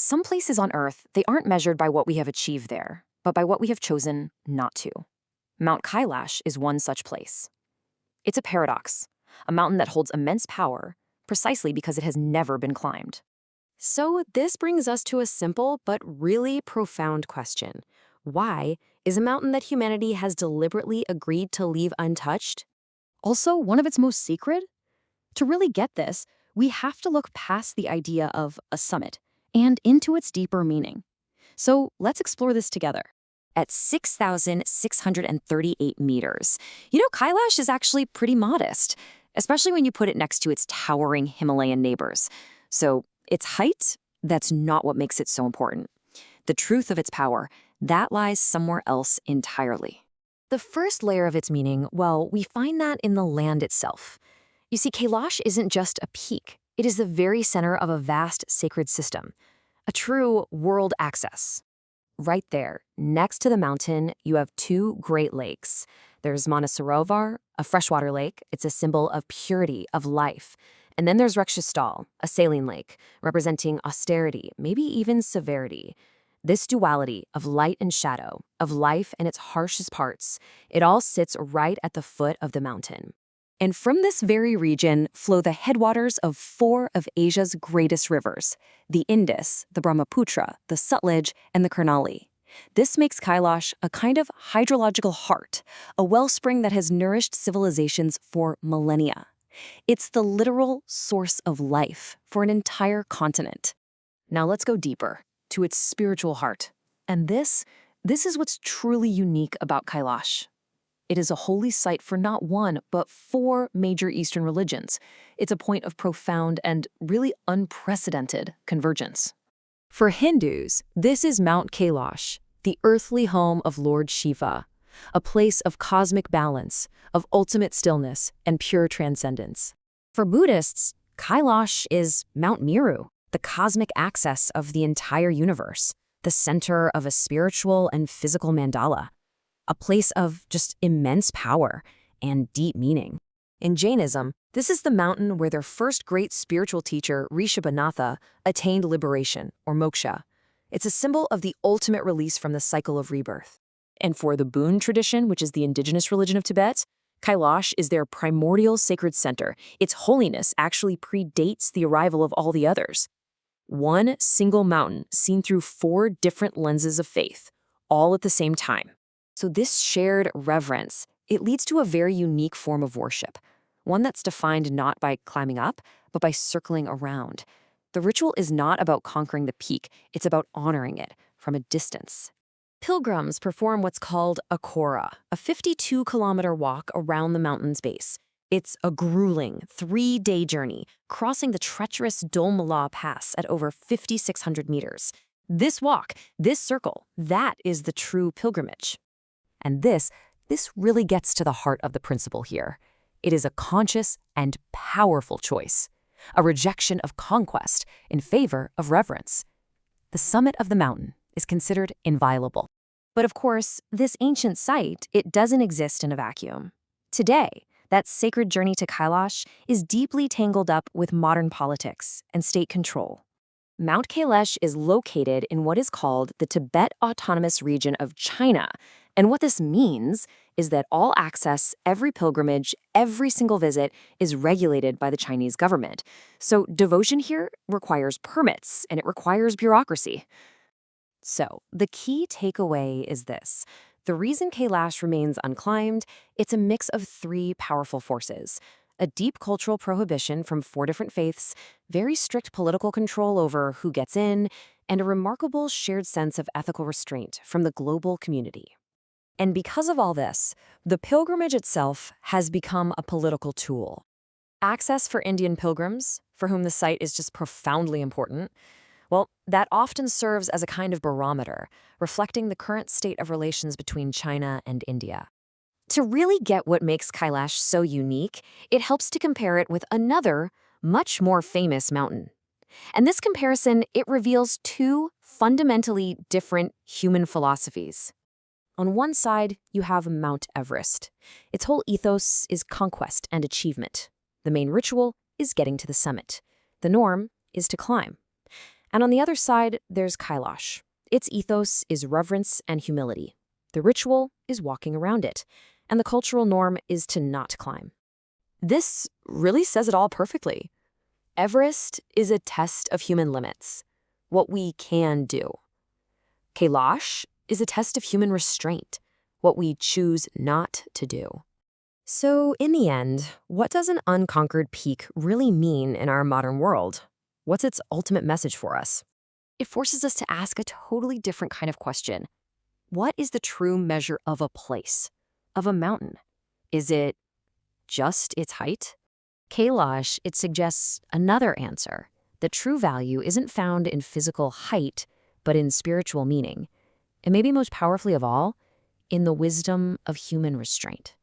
some places on Earth, they aren't measured by what we have achieved there, but by what we have chosen not to. Mount Kailash is one such place. It's a paradox, a mountain that holds immense power precisely because it has never been climbed. So this brings us to a simple but really profound question. Why is a mountain that humanity has deliberately agreed to leave untouched? Also, one of its most sacred? To really get this, we have to look past the idea of a summit and into its deeper meaning. So let's explore this together. At 6,638 meters, Kailash is actually pretty modest, especially when you put it next to its towering Himalayan neighbors. So its height, that's not what makes it so important. The truth of its power, that lies somewhere else entirely. The first layer of its meaning, well, we find that in the land itself. You see, Kailash isn't just a peak. It is the very center of a vast sacred system, a true world axis. Right there, next to the mountain, you have two great lakes. There's Manasarovar, a freshwater lake. It's a symbol of purity, of life. And then there's Rekshastal, a saline lake, representing austerity, maybe even severity. This duality of light and shadow, of life and its harshest parts, it all sits right at the foot of the mountain. And from this very region flow the headwaters of four of Asia's greatest rivers, the Indus, the Brahmaputra, the Sutlej, and the Karnali. This makes Kailash a kind of hydrological heart, a wellspring that has nourished civilizations for millennia. It's the literal source of life for an entire continent. Now let's go deeper, to its spiritual heart. And this is what's truly unique about Kailash. It is a holy site for not one, but four major Eastern religions. It's a point of profound and really unprecedented convergence. For Hindus, this is Mount Kailash, the earthly home of Lord Shiva, a place of cosmic balance, of ultimate stillness and pure transcendence. For Buddhists, Kailash is Mount Meru, the cosmic axis of the entire universe, the center of a spiritual and physical mandala, a place of just immense power and deep meaning. In Jainism, this is the mountain where their first great spiritual teacher, Rishabhanatha, attained liberation, or moksha. It's a symbol of the ultimate release from the cycle of rebirth. And for the Boon tradition, which is the indigenous religion of Tibet, Kailash is their primordial sacred center. Its holiness actually predates the arrival of all the others. One single mountain seen through four different lenses of faith, all at the same time. So this shared reverence, it leads to a very unique form of worship, one that's defined not by climbing up, but by circling around. The ritual is not about conquering the peak, it's about honoring it from a distance. Pilgrims perform what's called a kora, a 52-kilometer walk around the mountain's base. It's a grueling 3-day journey, crossing the treacherous Dol Mala Pass at over 5,600 meters. This walk, this circle, that is the true pilgrimage. And this really gets to the heart of the principle here. It is a conscious and powerful choice, a rejection of conquest in favor of reverence. The summit of the mountain is considered inviolable. But of course, this ancient site, it doesn't exist in a vacuum. Today, that sacred journey to Kailash is deeply tangled up with modern politics and state control. Mount Kailash is located in what is called the Tibet Autonomous Region of China. And what this means is that all access, every pilgrimage, every single visit is regulated by the Chinese government. So devotion here requires permits and it requires bureaucracy. So the key takeaway is this. The reason Kailash remains unclimbed, it's a mix of three powerful forces. A deep cultural prohibition from 4 different faiths, very strict political control over who gets in, and a remarkable shared sense of ethical restraint from the global community. And because of all this, the pilgrimage itself has become a political tool. Access for Indian pilgrims, for whom the site is just profoundly important, well, that often serves as a kind of barometer, reflecting the current state of relations between China and India. To really get what makes Kailash so unique, it helps to compare it with another, much more famous mountain. And this comparison, it reveals two fundamentally different human philosophies. On one side, you have Mount Everest. Its whole ethos is conquest and achievement. The main ritual is getting to the summit. The norm is to climb. And on the other side, there's Kailash. Its ethos is reverence and humility. The ritual is walking around it, and the cultural norm is to not climb. This really says it all perfectly. Everest is a test of human limits, what we can do. Kailash is a test of human restraint, what we choose not to do. So, in the end, what does an unconquered peak really mean in our modern world? What's its ultimate message for us? It forces us to ask a totally different kind of question. What is the true measure of a place, of a mountain? Is it just its height? Kailash, it suggests another answer. The true value isn't found in physical height, but in spiritual meaning. And maybe most powerfully of all, in the wisdom of human restraint.